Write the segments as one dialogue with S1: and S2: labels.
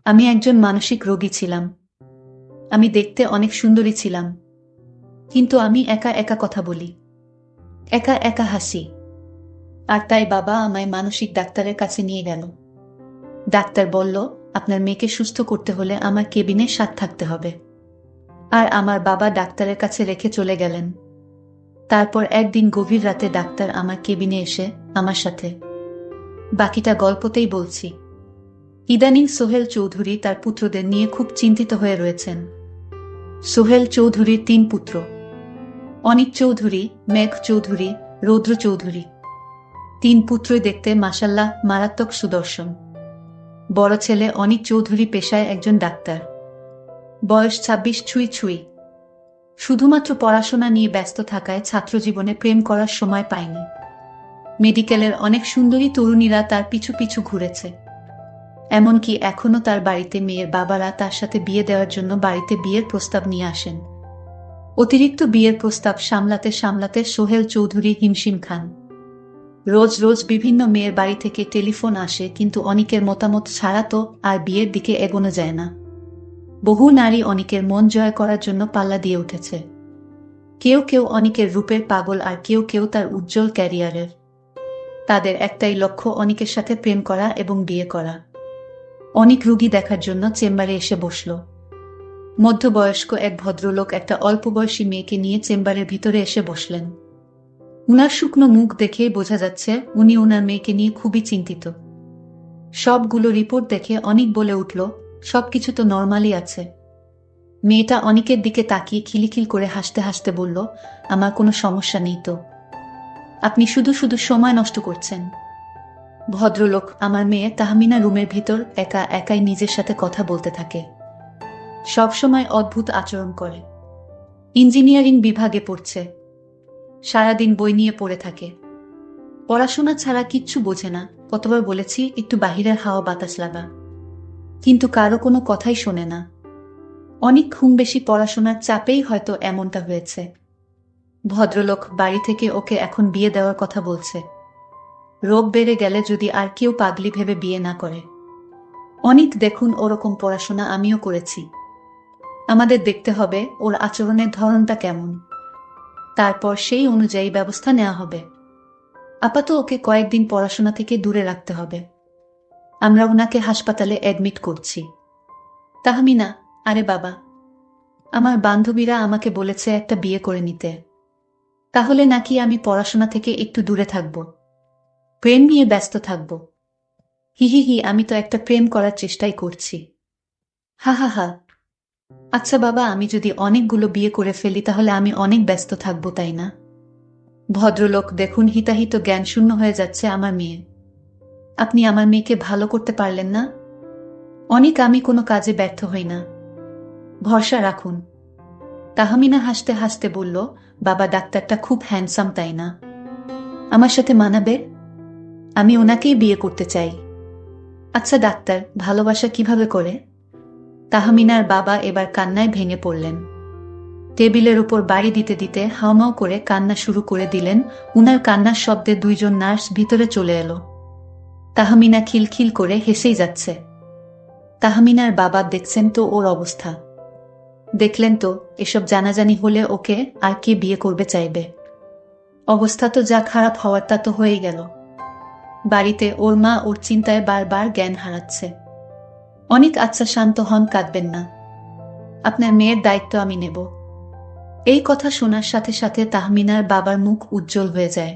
S1: আমি একজন মানসিক রোগী ছিলাম। আমি দেখতে অনেক সুন্দরী ছিলাম। কিন্তু আমি একা একা কথা বলি, একা একা হাসি। আর তাই বাবা আমায় মানসিক ডাক্তারের কাছে নিয়ে গেল। ডাক্তার বলল, আপনার মেয়েকে সুস্থ করতে হলে আমার কেবিনে 7 থাকতে হবে। আর আমার বাবা ডাক্তারের কাছে রেখে চলে গেলেন। তারপর একদিন গভীর রাতে ডাক্তার আমার কেবিনে এসে আমার সাথে। বাকিটা গল্পতেই বলছি। ইদানিং সোহেল চৌধুরী তার পুত্রদের নিয়ে খুব চিন্তিত হয়ে রয়েছেন। সোহেল চৌধুরীর 3 পুত্র: অনিক চৌধুরী, মেঘ চৌধুরী, রৌদ্র চৌধুরী। 3 পুত্রই দেখতে মাশাল্লাহ মারাত্মক সুদর্শন। বড় ছেলে অনিক চৌধুরী পেশায় একজন ডাক্তার। বয়স 26 ছুঁই ছুঁই। শুধুমাত্র পড়াশোনা নিয়ে ব্যস্ত থাকায় ছাত্রজীবনে প্রেম করার সময় পায়নি। মেডিকেলের অনেক সুন্দরী তরুণীরা তার পিছু পিছু ঘুরেছে। এমনকি এখনও তার বাড়িতে মেয়ের বাবারা তার সাথে বিয়ে দেওয়ার জন্য বাড়িতে বিয়ের প্রস্তাব নিয়ে আসেন। অতিরিক্ত বিয়ের প্রস্তাব সামলাতে সামলাতে সোহেল চৌধুরী হিমশিম খান। রোজ রোজ বিভিন্ন মেয়ের বাড়ি থেকে টেলিফোন আসে, কিন্তু অনিকের মতামত ছাড়া তো আর বিয়ের দিকে এগোনো যায় না। বহু নারী অনিকের মন জয় করার জন্য পাল্লা দিয়ে উঠেছে। কেউ কেউ অনিকের রূপের পাগল, আর কেউ কেউ তার উজ্জ্বল ক্যারিয়ারের। তাদের একটাই লক্ষ্য, অনিকের সাথে প্রেম করা এবং বিয়ে করা। অনিক রুগী দেখার জন্য চেম্বারে এসে বসল। মধ্যবয়স্ক এক ভদ্রলোক একটা অল্প বয়সী মেয়েকে নিয়ে চেম্বারের ভিতরে এসে বসলেন। উনার শুকনো মুখ দেখেই বোঝা যাচ্ছে উনি উনার মেয়েকে নিয়ে খুবই চিন্তিত। সবগুলো রিপোর্ট দেখে অনিক বলে উঠল, সবকিছু তো নরমালি আছে। মেয়েটা অনিকের দিকে তাকিয়ে খিলখিল করে হাসতে হাসতে বলল, আমার কোনো সমস্যা নেই তো। আপনি শুধু শুধু সময় নষ্ট করছেন। ভদ্রলোক, আমার মেয়ে তাহমিনা রুমের ভিতর একা একাই নিজের সাথে কথা বলতে থাকে। সবসময় অদ্ভুত আচরণ করে। ইঞ্জিনিয়ারিং বিভাগে পড়ছে। সারাদিন বই নিয়ে পড়ে থাকে। পড়াশোনা ছাড়া কিচ্ছু বোঝে না। কতবার বলেছি একটু বাহিরের হাওয়া বাতাস লাগা, কিন্তু কারো কোনো কথাই শোনে না। অনেক ঘুম, বেশি পড়াশোনার চাপেই হয়তো এমনটা হয়েছে। ভদ্রলোক বাড়ি থেকে ওকে এখন বিয়ে দেওয়ার কথা বলছে। রোগ বেড়ে গেলে যদি আর কেউ পাগলি ভেবে বিয়ে না করে। অনিক, দেখুন ওরকম পড়াশোনা আমিও করেছি। আমাদের দেখতে হবে ওর আচরণের ধরনটা কেমন, তারপর সেই অনুযায়ী ব্যবস্থা নেওয়া হবে। আপাতত ওকে কয়েকদিন পড়াশোনা থেকে দূরে রাখতে হবে। আমরা ওনাকে হাসপাতালে অ্যাডমিট করছি। তাহমিনা, আরে বাবা, আমার বান্ধবীরা আমাকে বলেছে একটা বিয়ে করে নিতে। তাহলে নাকি আমি পড়াশোনা থেকে একটু দূরে থাকব, প্রেম নিয়ে ব্যস্ত থাকব। হি হি হি, আমি তো একটা প্রেম করার চেষ্টাই করছি। হা হা হা। আচ্ছা বাবা, আমি যদি অনেকগুলো বিয়ে করে ফেলি তাহলে আমি অনেক ব্যস্ত থাকবো, তাই না? ভদ্রলোক, দেখুন হিতাহিত জ্ঞান শূন্য হয়ে যাচ্ছে আমার মেয়ে। আপনি আমার মেয়েকে ভালো করতে পারলেন না। অনেক, আমি কোনো কাজে ব্যর্থ হই না, ভরসা রাখুন। তাহমিনা হাসতে হাসতে বলল, বাবা ডাক্তারটা খুব হ্যান্ডসাম, তাই না? আমার সাথে মানাবে? আমি ওনাকেই বিয়ে করতে চাই। আচ্ছা ডাক্তার, ভালোবাসা কিভাবে করে? তাহমিনার বাবা এবার কান্নায় ভেঙে পড়লেন। টেবিলের উপর বাড়ি দিতে দিতে হাউমাউ করে কান্না শুরু করে দিলেন। উনার কান্নার শব্দে 2 জন নার্স ভিতরে চলে এলো। তাহমিনা খিলখিল করে হেসেই যাচ্ছে। তাহমিনার বাবা দেখছেন তো ওর অবস্থা। দেখলেন তো, এসব জানাজানি হলে ওকে আর কে বিয়ে করবে চাইবে? অবস্থা তো যা খারাপ হওয়ার তা তো হয়েই গেল। বাড়িতে ওর মা ওর চিন্তায় বারবার জ্ঞান হারাচ্ছে। অনেক, আচ্ছা শান্ত হন, কাঁদবেন না। আপনার মেয়ের দায়িত্ব আমি নেব। এই কথা শোনার সাথে সাথে তাহমিনার বাবার মুখ উজ্জ্বল হয়ে যায়।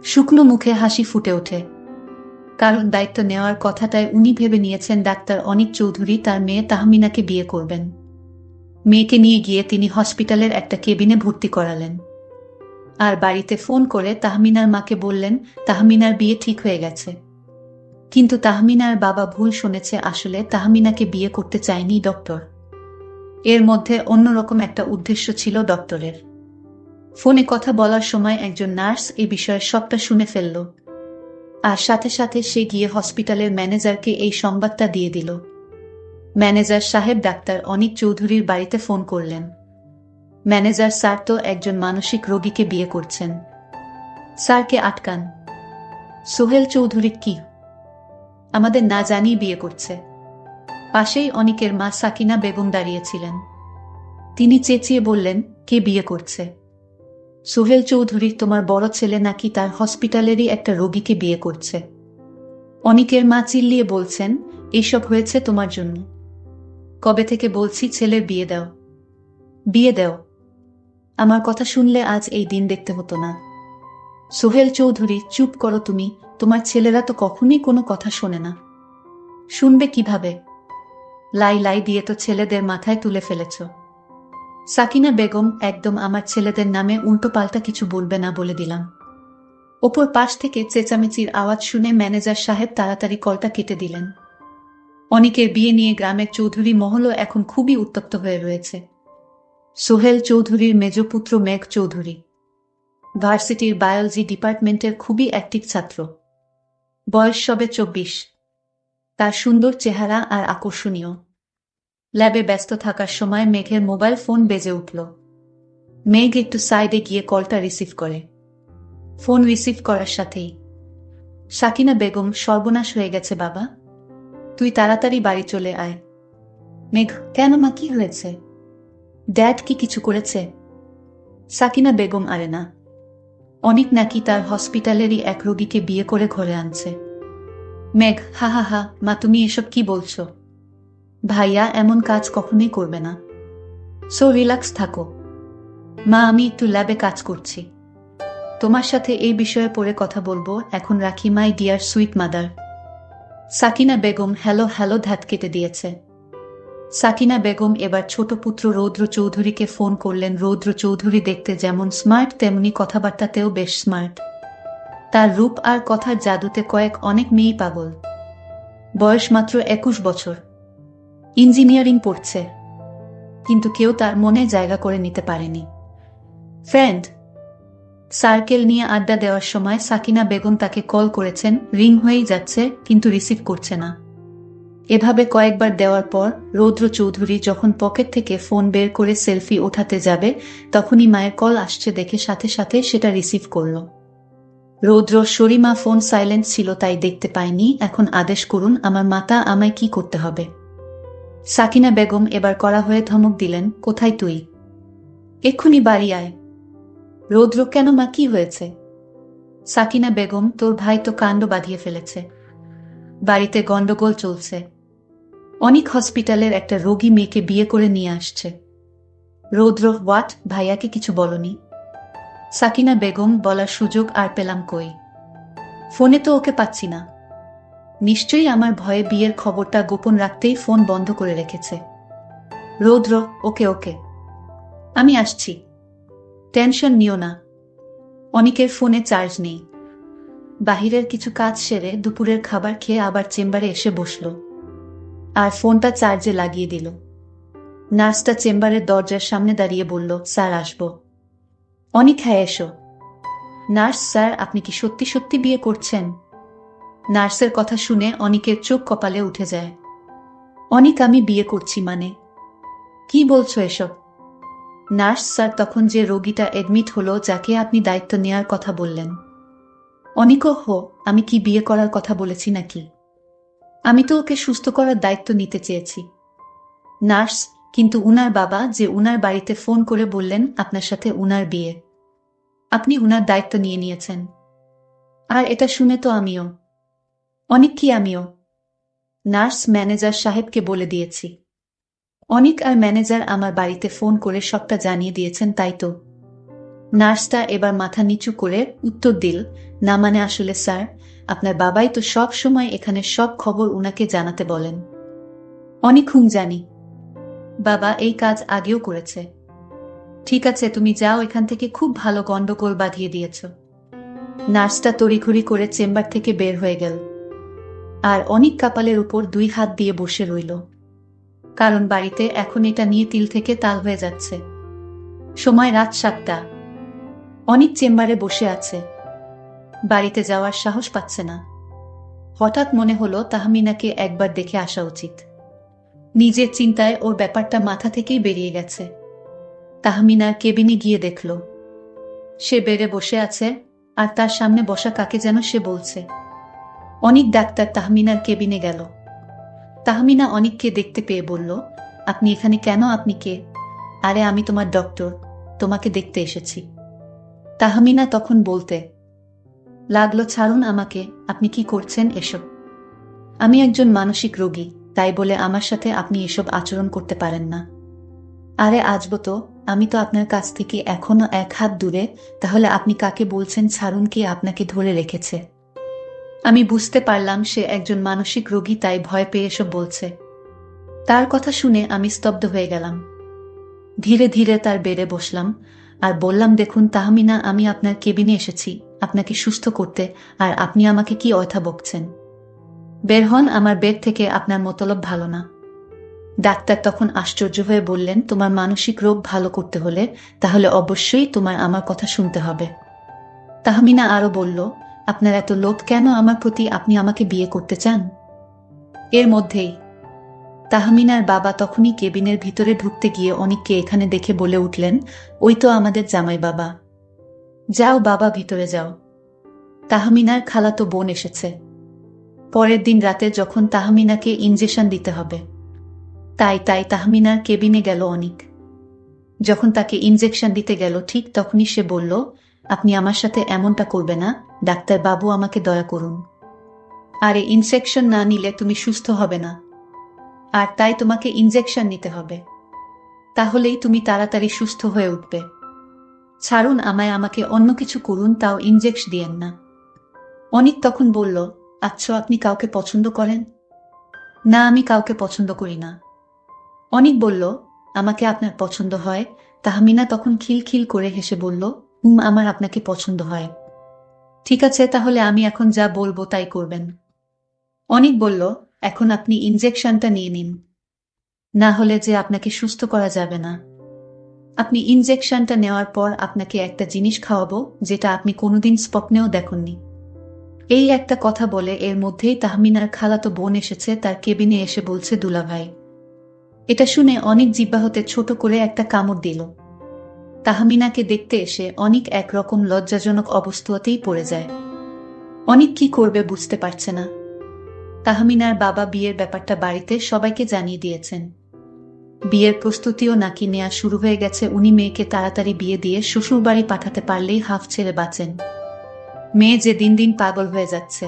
S1: শুকনো মুখে হাসি ফুটে ওঠে। কারণ দায়িত্ব নেওয়ার কথাটাই উনি ভেবে নিয়েছেন ডাক্তার অনিক চৌধুরী তার মেয়ে তাহমিনাকে বিয়ে করবেন। মেয়েকে নিয়ে গিয়ে তিনি হসপিটালের একটা কেবিনে ভর্তি করালেন। আর বাড়িতে ফোন করে তাহমিনার মাকে বললেন তাহমিনার বিয়ে ঠিক হয়ে গেছে। কিন্তু তাহমিনার বাবা ভুল শুনেছে, আসলে তাহমিনাকে বিয়ে করতে চায়নি ডক্টর। এর মধ্যে অন্যরকম একটা উদ্দেশ্য ছিল ডক্টরের। ফোনে কথা বলার সময় একজন নার্স এই বিষয়ে সবটা শুনে ফেলল। আর সাথে সাথে সে গিয়ে হসপিটালের ম্যানেজারকে এই সংবাদটা দিয়ে দিল। ম্যানেজার সাহেব ডাক্তার অনিক চৌধুরীর বাড়িতে ফোন করলেন। ম্যানেজার স্যার তো একজন মানসিক রোগীকে বিয়ে করছেন, স্যারকে আটকান। সোহেল চৌধুরী কি আমাদের না জানিয়ে বিয়ে করছে? পাশেই অনিকের মা সাকিনা বেগম দাঁড়িয়েছিলেন। তিনি চেঁচিয়ে বললেন, কে বিয়ে করছে? সোহেল চৌধুরী, তোমার বড় ছেলে নাকি তার হসপিটালেরই একটা রোগীকে বিয়ে করছে। অনিকের মা চিল্লিয়ে বলছেন, এইসব হয়েছে তোমার জন্য। কবে থেকে বলছি ছেলের বিয়ে দাও, বিয়ে দাও। আমার কথা শুনলে আজ এই দিন দেখতে হতো না। সোহেল চৌধুরী, চুপ করো তুমি, তোমার ছেলেরা তো কখনোই কোনো কথা শোনে না। শুনবে কিভাবে? লাই লাই দিয়ে তো ছেলেদের মাথায় তুলে ফেলেছ। সাকিনা বেগম, একদম আমার ছেলেদের নামে উল্টোপাল্টা কিছু বলবে না বলে দিলাম। ওপর পাশ থেকে চেঁচামেচির আওয়াজ শুনে ম্যানেজার সাহেব তাড়াতাড়ি কলটা কেটে দিলেন। অনিকের বিয়ে নিয়ে গ্রামের চৌধুরী মহলও এখন খুবই উত্তপ্ত হয়ে রয়েছে। সোহেল চৌধুরীর মেজপুত্র মেঘ চৌধুরী ভার্সিটির বায়োলজি ডিপার্টমেন্টের খুবই অ্যাক্টিভ ছাত্র। বয়স সবে 24। তার সুন্দর চেহারা আর আকর্ষণীয়। ল্যাবে ব্যস্ত থাকার সময় মেঘের মোবাইল ফোন বেজে উঠল। মেঘ একটু সাইডে গিয়ে কলটা রিসিভ করে। ফোন রিসিভ করার সাথেই, সাকিনা বেগম, সর্বনাশ হয়ে গেছে বাবা, তুই তাড়াতাড়ি বাড়ি চলে আয়। মেঘ, কেন মা, কি হয়েছে? ড্যাড কি কিছু করেছে? সাকিনা বেগম, আরে না, অনিক নাকি তার হসপিটালেরই এক রোগীকে বিয়ে করে ঘরে আনছে। মেঘ, হা হা হা, মা তুমি এসব কি বলছো? ভাইয়া এমন কাজ কখনোই করবে না। সো রিল্যাক্স থাকো মা, আমি একটু ল্যাবে কাজ করছি। তোমার সাথে এই বিষয়ে পরে কথা বলবো, এখন রাখি my dear sweet mother. Sakina Begum hello hello ধ্যাত কেটে দিয়েছে। সাকিনা বেগম এবার ছোট পুত্র রৌদ্র চৌধুরীকে ফোন করলেন। রৌদ্র চৌধুরী দেখতে যেমন স্মার্ট, তেমনি কথাবার্তাতেও বেশ স্মার্ট। তার রূপ আর কথার জাদুতে অনেক মেয়েই পাগল। বয়স মাত্র 21 বছর। ইঞ্জিনিয়ারিং পড়ছে, কিন্তু কেউ তার মনে জায়গা করে নিতে পারেনি। ফ্রেন্ড সার্কেল নিয়ে আড্ডা দেওয়ার সময় সাকিনা বেগম তাকে কল করেছেন, রিং হয়েই যাচ্ছে কিন্তু রিসিভ করছে না। এভাবে কয়েকবার দেওয়ার পর রৌদ্র চৌধুরী যখন পকেট থেকে ফোন বের করে সেলফি ওঠাতে যাবে, তখনই মায়ের কল আসছে দেখে সাথে সাথে সেটা রিসিভ করল। রৌদ্র, সরিমা, ফোন সাইলেন্ট ছিল তাই দেখতে পাইনি, এখন আদেশ করুন আমার মাতা, আমায় কি করতে হবে? সাকিনা বেগম এবার কড়া হয়ে ধমক দিলেন, কোথায় তুই? এক্ষুনি বাড়ি আয়। রৌদ্র, কেন মা, কি হয়েছে? সাকিনা বেগম, তোর ভাই তো কাণ্ড বাঁধিয়ে ফেলেছে। বাড়িতে গন্ডগোল চলছে। অনেক হসপিটালের একটা রোগী মেয়েকে বিয়ে করে নিয়ে আসছে। রৌদ্র, হোয়াট? ভাইয়াকে কিছু বলনি? সাকিনা বেগম, বলার সুযোগ আর পেলাম কই? ফোনে তো ওকে পাচ্ছি না। নিশ্চয়ই আমার ভয়ে বিয়ের খবরটা গোপন রাখতেই ফোন বন্ধ করে রেখেছে। রৌদ্র, ওকে ওকে, আমি আসছি, টেনশন নিও না। অনিকের ফোনে চার্জ নেই। বাহিরের কিছু কাজ সেরে দুপুরের খাবার খেয়ে আবার চেম্বারে এসে বসল আর ফোনটা চার্জে লাগিয়ে দিল। নার্সটা চেম্বারের দরজার সামনে দাঁড়িয়ে বলল, স্যার আসব? অনিক, হ্যাঁ এসো। নার্স, স্যার আপনি কি সত্যি সত্যি বিয়ে করছেন? নার্সের কথা শুনে অনিকের চোখ কপালে উঠে যায়। অনিক, আমি বিয়ে করছি মানে? কি বলছো এসব? নার্স, স্যার তখন যে রোগীটা এডমিট হলো, যাকে আপনি দায়িত্ব নেয়ার কথা বললেন। অনিক, হো, আমি কি বিয়ে করার কথা বলেছি নাকি? আমি তো ওকে সুস্থ করার দায়িত্ব নিতে চেয়েছি। নার্স, কিন্তু উনার বাবা যে উনার বাড়িতে ফোন করে বললেন আপনার সাথে উনার বিয়ে, আপনি উনার দায়িত্ব নিয়ে নিয়েছেন। আর এটা শুনে তো আমিও। অনিক, কি আমিও? নার্স, ম্যানেজার সাহেবকে বলে দিয়েছি। অনিক আর ম্যানেজার আমার বাড়িতে ফোন করে সবটা জানিয়ে দিয়েছেন, তাই তো? নার্সটা এবার মাথা নিচু করে উত্তর দিল, না মানে আসলে স্যার, আপনার বাবাই তো সব সময় এখানে সব খবর উনাকে জানাতে বলেন। অনিক, জানি, বাবা এই কাজ আগেও করেছে। ঠিক আছে, তুমি যাও এখান থেকে, খুব ভালো গন্ডগোল বাঁধিয়ে দিয়েছ। নার্সটা তড়িঘড়ি করে চেম্বার থেকে বের হয়ে গেল আর অনিক কপালের উপর 2 হাত দিয়ে বসে রইল, কারণ বাড়িতে এখন এটা নিয়ে তিল থেকে তাল হয়ে যাচ্ছে। সময় রাত 7টা। অনিক চেম্বারে বসে আছে, বাড়িতে যাওয়ার সাহস পাচ্ছে না। হঠাৎ মনে হলো তাহমিনাকে একবার দেখে আসা উচিত। নিজের চিন্তায় ওর ব্যাপারটা মাথা থেকেই বেরিয়ে গেছে। তাহমিনার কেবিনে গিয়ে দেখল সে বেডে বসে আছে আর তার সামনে বসা কাকে যেন সে বলছে। অনিক ডাক্তার তাহমিনার কেবিনে গেল। তাহমিনা অনিককে দেখতে পেয়ে বলল, আপনি এখানে কেন? আপনি কে? আরে আমি তোমার ডক্টর, তোমাকে দেখতে এসেছি। তাহমিনা তখন বলতে লাগলো, ছাড়ুন আমাকে, আপনি কি করছেন এসব? আমি একজন মানসিক রোগী, তাই বলে আমার সাথে আপনি এসব আচরণ করতে পারেন না। আরে আজব তো, আমি তো আপনার কাছ থেকে এখনো এক হাত দূরে, তাহলে আপনি কাকে বলছেন ছাড়ুন? কে আপনাকে ধরে রেখেছে? আমি বুঝতে পারলাম সে একজন মানসিক রোগী, তাই ভয় পেয়ে এসব বলছে। তার কথা শুনে আমি স্তব্ধ হয়ে গেলাম। ধীরে ধীরে তার বেড়ে বসলাম আর বললাম, দেখুন তাহমিনা, আমি আপনার কেবিনে এসেছি আপনাকে সুস্থ করতে, আর আপনি আমাকে কি অয়থা বকছেন? বের হন আমার বেড থেকে, আপনার মতলব ভালো না। ডাক্তার তখন আশ্চর্য হয়ে বললেন, তোমার মানসিক রোগ ভালো করতে হলে তাহলে অবশ্যই তোমার আমার কথা শুনতে হবে। তাহমিনা আরো বলল, আপনার এত লোভ কেন আমার প্রতি? আপনি আমাকে বিয়ে করতে চান? এর মধ্যেই তাহমিনার বাবা তখনই কেবিনের ভিতরে ঢুকতে গিয়ে অনিককে এখানে দেখে বলে উঠলেন, ওই তো আমাদের জামাই বাবা। যাও বাবা, ভিতরে যাও। তাহমিনার খালাতো বোন এসেছে। পরের দিন রাতে যখন তাহমিনাকে ইনজেকশন দিতে হবে, তাই তাহমিনার কেবিনে গেল অনিক। যখন তাকে ইনজেকশন দিতে গেল ঠিক তখনই সে বলল, আপনি আমার সাথে এমনটা করবে না, ডাক্তার বাবু, আমাকে দয়া করুন। আরে ইনজেকশন না নিলে তুমি সুস্থ হবে না, আর তাই তোমাকে ইনজেকশন নিতে হবে, তাহলেই তুমি তাড়াতাড়ি সুস্থ হয়ে উঠবে। ছাড়ুন আমায়, আমাকে অন্য কিছু করুন, তাও ইনজেকশন দিয়েন না। অনিক তখন বলল, আচ্ছা আপনি কাউকে পছন্দ করেন? না, আমি কাউকে পছন্দ করি না। অনিক বলল, আমাকে আপনার পছন্দ হয়? তাহমিনা তখন খিলখিল করে হেসে বলল, আমার আপনাকে পছন্দ হয়। ঠিক আছে, তাহলে আমি এখন যা বলবো তাই করবেন। অনিক বলল, এখন আপনি ইনজেকশনটা নিয়ে নিন, না হলে যে আপনাকে সুস্থ করা যাবে না। আপনি ইনজেকশনটা নেওয়ার পর আপনাকে একটা জিনিস খাওয়াবো যেটা আপনি কোনোদিন স্বপ্নেও দেখেননি। এই একটা কথা বলে এর মধ্যেই তাহমিনার খালাতো বোন এসেছে তার কেবিনে এসে বলছে, দুলাভাই। এটা শুনে অনিক জিহ্বা হতে ছোট করে একটা কামড় দিল। তাহমিনাকে দেখতে এসে অনিক একরকম লজ্জাজনক অবস্থাতেই পড়ে যায়। অনিক কি করবে বুঝতে পারছে না। তাহমিনার বাবা বিয়ের ব্যাপারটা বাড়িতে সবাইকে জানিয়ে দিয়েছেন। বিয়ের প্রস্তুতিও নাকি নেওয়া শুরু হয়ে গেছে। উনি মেয়েকে তাড়াতাড়ি বিয়ে দিয়ে শ্বশুরবাড়ি পাঠাতে পারলেই হাফ ছেড়ে বাঁচেন। মেয়ে যে দিন দিন পাগল হয়ে যাচ্ছে,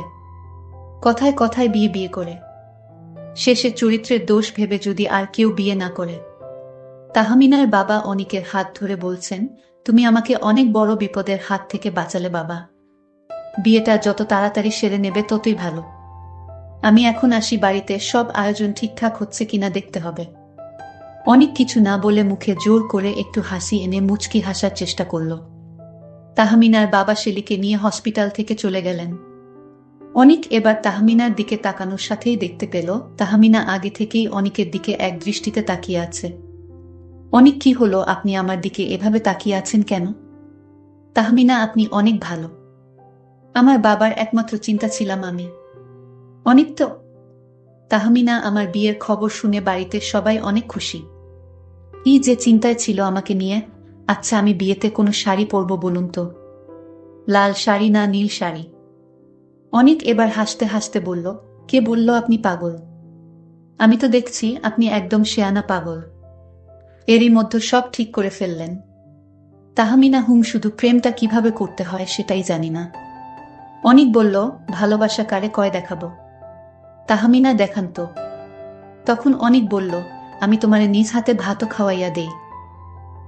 S1: কথায় কথায় বিয়ে বিয়ে করে, শেষে চরিত্রের দোষ ভেবে যদি আর কেউ বিয়ে না করে। তাহমিনার বাবা অনিকের হাত ধরে বলছেন, তুমি আমাকে অনেক বড় বিপদের হাত থেকে বাঁচালে বাবা। বিয়েটা যত তাড়াতাড়ি সেরে নেবে ততই ভালো। আমি এখন আসি, বাড়িতে সব আয়োজন ঠিকঠাক হচ্ছে কিনা দেখতে হবে। অনেক কিছু না বলে মুখে জোর করে একটু হাসি এনে মুচকি হাসার চেষ্টা করল। তাহমিনার বাবা শেলিকে নিয়ে হসপিটাল থেকে চলে গেলেন। অনিক এবার তাহমিনার দিকে তাকানোর সাথেই দেখতে পেল তাহমিনা আগে থেকেই অনিকের দিকে এক দৃষ্টিতে তাকিয়ে আছে। অনিক, কি হলো? আপনি আমার দিকে এভাবে তাকিয়ে আছেন কেন? তাহমিনা, আপনি অনেক ভালো। আমার বাবার একমাত্র চিন্তা ছিলাম আমি। অনিক তো। তাহমিনা, আমার বিয়ের খবর শুনে বাড়িতে সবাই অনেক খুশি। কি যে চিন্তায় ছিল আমাকে নিয়ে। আচ্ছা, আমি বিয়েতে কোনো শাড়ি পরব বলুন তো? লাল শাড়ি না নীল শাড়ি? অনিক এবার হাসতে হাসতে বলল, কে বলল আপনি পাগল? আমি তো দেখছি আপনি একদম শেয়ানা পাগল। এরই মধ্যে সব ঠিক করে ফেললেন। তাহমিনা, শুধু প্রেমটা কিভাবে করতে হয় সেটাই জানি না। অনিক বলল, ভালোবাসা কারে কয় দেখাবো? তাহমিনা, দেখান তো। তখন অনিক বলল, আমি তোমারে নিজ হাতে ভাতও খাওয়াইয়া দেই।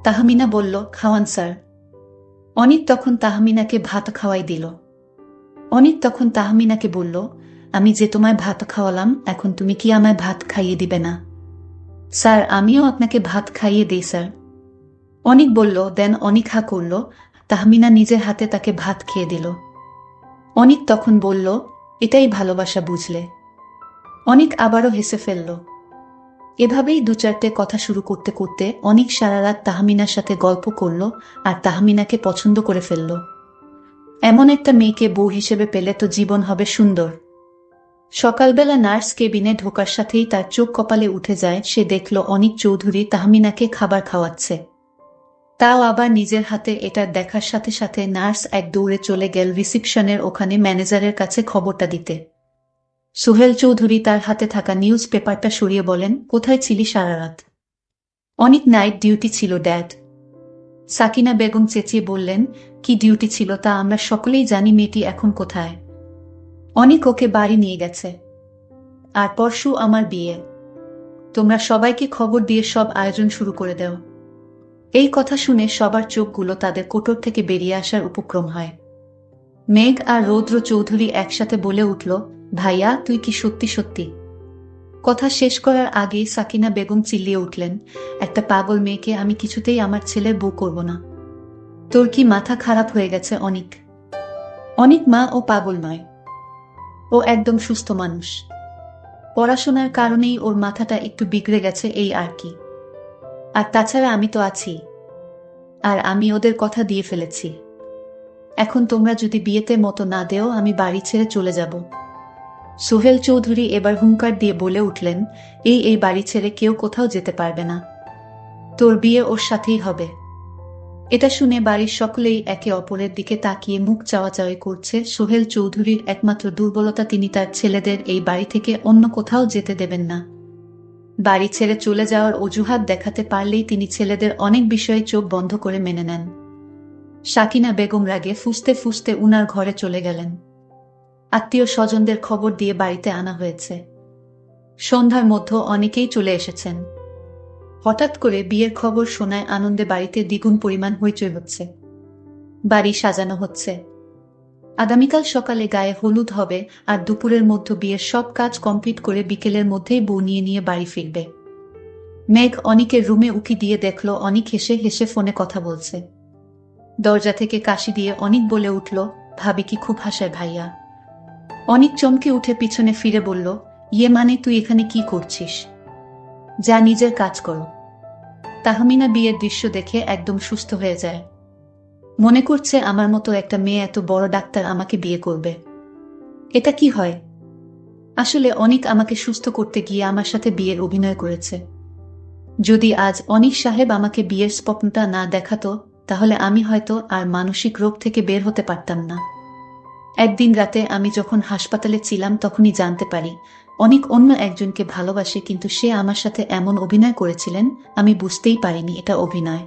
S1: তাহমিনা বলল, খাওয়ান স্যার। অনিক তখন তাহমিনাকে ভাত খাওয়াই দিল। অনিক তখন তাহমিনাকে বলল, আমি যে তোমায় ভাত খাওয়ালাম, এখন তুমি কি আমায় ভাত খাইয়ে দিবে না? স্যার, আমিও আপনাকে ভাত খাইয়ে দেই স্যার। অনিক বলল, দেন। অনিক হা করল। তাহমিনা নিজের হাতে তাকে ভাত খেয়ে দিল। অনিক তখন বলল, এটাই ভালোবাসা, বুঝলে? অনিক আবারও হেসে ফেলল। এভাবেই দু চারটে কথা শুরু করতে করতে অনিক সারা রাত তাহমিনার সাথে গল্প করল আর তাহমিনাকে পছন্দ করে ফেলল। এমন একটা মেয়েকে বউ হিসেবে পেলে তো জীবন হবে সুন্দর। সকালবেলা নার্স কেবিনে ঢোকার সাথেই তার চোখ কপালে উঠে যায়। সে দেখল অনিক চৌধুরী তাহমিনাকে খাবার খাওয়াচ্ছে, তাও আবার নিজের হাতে। এটা দেখার সাথে সাথে নার্স এক দৌড়ে চলে গেল রিসিপশনের ওখানে ম্যানেজারের কাছে খবরটা দিতে। সোহেল চৌধুরী তার হাতে থাকা নিউজ পেপারটা সরিয়ে বলেন, কোথায় ছিলি সারা রাত? অনেক নাইট ডিউটি ছিল ড্যাড। সাকিনা বেগম চেঁচিয়ে বললেন, কি ডিউটি ছিল তা আমরা সকলেই জানি, মেয়েটি এখন কোথায়? অনেক ওকে বাড়ি নিয়ে গেছে। আর পরশু আমার বিয়ে। তোমরা সবাইকে খবর দিয়ে সব আয়োজন শুরু করে দাও। এই কথা শুনে সবার চোখগুলো তাদের কোটর থেকে বেরিয়ে আসার উপক্রম হয়। মেঘ আর রৌদ্র চৌধুরী একসাথে বলে উঠল, ভাইয়া তুই কি সত্যি সত্যি? কথা শেষ করার আগেই সাকিনা বেগম চিল্লিয়ে উঠলেন, একটা পাগল মেয়েকে আমি কিছুতেই আমার ছেলের বউ করব না। তোর কি মাথা খারাপ হয়ে গেছে অনিক? অনিক মা ও পাগল নয়, ও একদম সুস্থ মানুষ। পড়াশোনার কারণেই ওর মাথাটা একটু বিগড়ে গেছে এই আর কি। আর তাছাড়া আমি তো আছি, আর আমি ওদের কথা দিয়ে ফেলেছি। এখন তোমরা যদি বিয়েতে মতো না দেও আমি বাড়ি ছেড়ে চলে যাব। সোহেল চৌধুরী এবার হুঙ্কার দিয়ে বলে উঠলেন, এই বাড়ি ছেড়ে কেউ কোথাও যেতে পারবে না। তোর বিয়ে ওর সাথেই হবে। এটা শুনে বাড়ির সকলেই একে অপরের দিকে তাকিয়ে মুখ চাওয়াচাওয়ি করছে। সোহেল চৌধুরীর একমাত্র দুর্বলতা, তিনি তার ছেলেদের এই বাড়ি থেকে অন্য কোথাও যেতে দেবেন না। বাড়ি ছেড়ে চলে যাওয়ার অজুহাত দেখাতে পারলেই তিনি ছেলেদের অনেক বিষয়ে চোখ বন্ধ করে মেনে নেন। সাকিনা বেগম রাগে ফুঁসতে ফুঁসতে উনার ঘরে চলে গেলেন। আত্মীয় স্বজনদের খবর দিয়ে বাড়িতে আনা হয়েছে। সন্ধ্যার মধ্যে অনেকেই চলে এসেছেন। হঠাৎ করে বিয়ের খবর শোনায় আনন্দে বাড়িতে দ্বিগুণ পরিমাণ হইচই হচ্ছে। বাড়ি সাজানো হচ্ছে। আগামীকাল সকালে গায়ে হলুদ হবে, আর দুপুরের মধ্যে বিয়ের সব কাজ কমপ্লিট করে বিকেলের মধ্যেই বউ নিয়ে নিয়ে বাড়ি ফিরবে। মেঘ অনিকের রুমে উকি দিয়ে দেখল অনিক হেসে হেসে ফোনে কথা বলছে। দরজা থেকে কাশি দিয়ে অনিক বলে উঠল, ভাবি কি খুব হাসায় ভাইয়া? অনিক চমকে উঠে পিছনে ফিরে বলল, ইয়ে মানে তুই এখানে কি করছিস? যা নিজের কাজ করো। তাহমিনা বিয়ের দৃশ্য দেখে একদম সুস্থ হয়ে যায়। মনে করছে আমার মতো একটা মেয়ে এত বড় ডাক্তার আমাকে বিয়ে করবে। এটা কি হয়? আসলে অনিক আমাকে সুস্থ করতে গিয়ে আমার সাথে বিয়ের অভিনয় করেছে। যদি আজ অনিক সাহেব আমাকে বিয়ের স্বপ্নটা না দেখাতো, তাহলে আমি হয়তো আর মানসিক রোগ থেকে বের হতে পারতাম না। একদিন রাতে আমি যখন হাসপাতালে ছিলাম তখনই জানতে পারি অনিক অন্য একজনকে ভালোবাসে, কিন্তু সে আমার সাথে এমন অভিনয় করেছিলেন আমি বুঝতেই পারিনি এটা অভিনয়।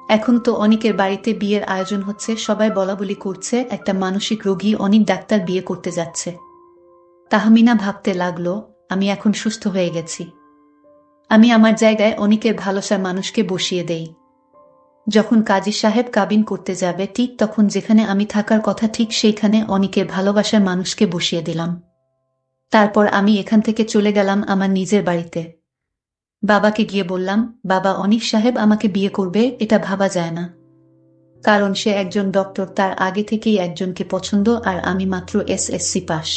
S1: এখন তো অনিকের বাড়িতে বিয়ের আয়োজন হচ্ছে, সবাই বলাবলি করছে একটা মানসিক রোগী অনিক ডাক্তার বিয়ে করতে যাচ্ছে। তাহমিনা ভাবতে লাগলো, আমি এখন সুস্থ হয়ে গেছি। আমি আমার জায়গায় অনিকের ভালোবাসার মানুষকে বসিয়ে দেই। যখন কাজী সাহেব কাবিন করতে যাবে ঠিক তখন যেখানে আমি থাকার কথা ঠিক সেইখানে অনিকের ভালোবাসার মানুষকে বসিয়ে দিলাম। তারপর আমি এখান থেকে চলে গেলাম আমার নিজের বাড়িতে। বাবাকে গিয়ে বললাম, বাবা অনিক সাহেব আমাকে বিয়ে করবে এটা ভাবা যায় না। কারণ সে একজন ডক্টর, তার আগে থেকেই একজনকে পছন্দ, আর আমি মাত্র এসএসসি পাস।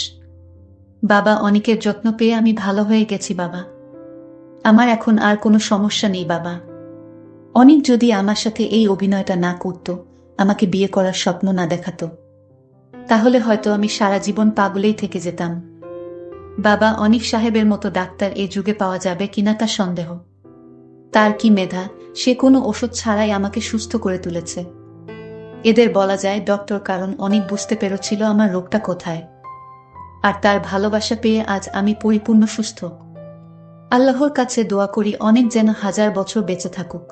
S1: বাবা অনিকের যত্ন পেয়ে আমি ভালো হয়ে গেছি বাবা। আমার এখন আর কোনো সমস্যা নেই বাবা। অনিক যদি আমার সাথে এই অভিনয়টা না করত, আমাকে বিয়ে করার স্বপ্ন না দেখাতো, তাহলে হয়তো আমি সারা জীবন পাগলেই থেকে যেতাম। বাবা অনিক সাহেবের মতো ডাক্তার এ যুগে পাওয়া যাবে কিনা তা সন্দেহ। তার কি মেধা, সে কোনো ওষুধ ছাড়াই আমাকে সুস্থ করে তুলেছে। এদের বলা যায় ডক্টর, কারণ অনিক বুঝতে পেরেছিল আমার রোগটা কোথায়। আর তার ভালোবাসা পেয়ে আজ আমি পরিপূর্ণ সুস্থ। আল্লাহর কাছে দোয়া করি অনেক যেন হাজার বছর বেঁচে থাকুক।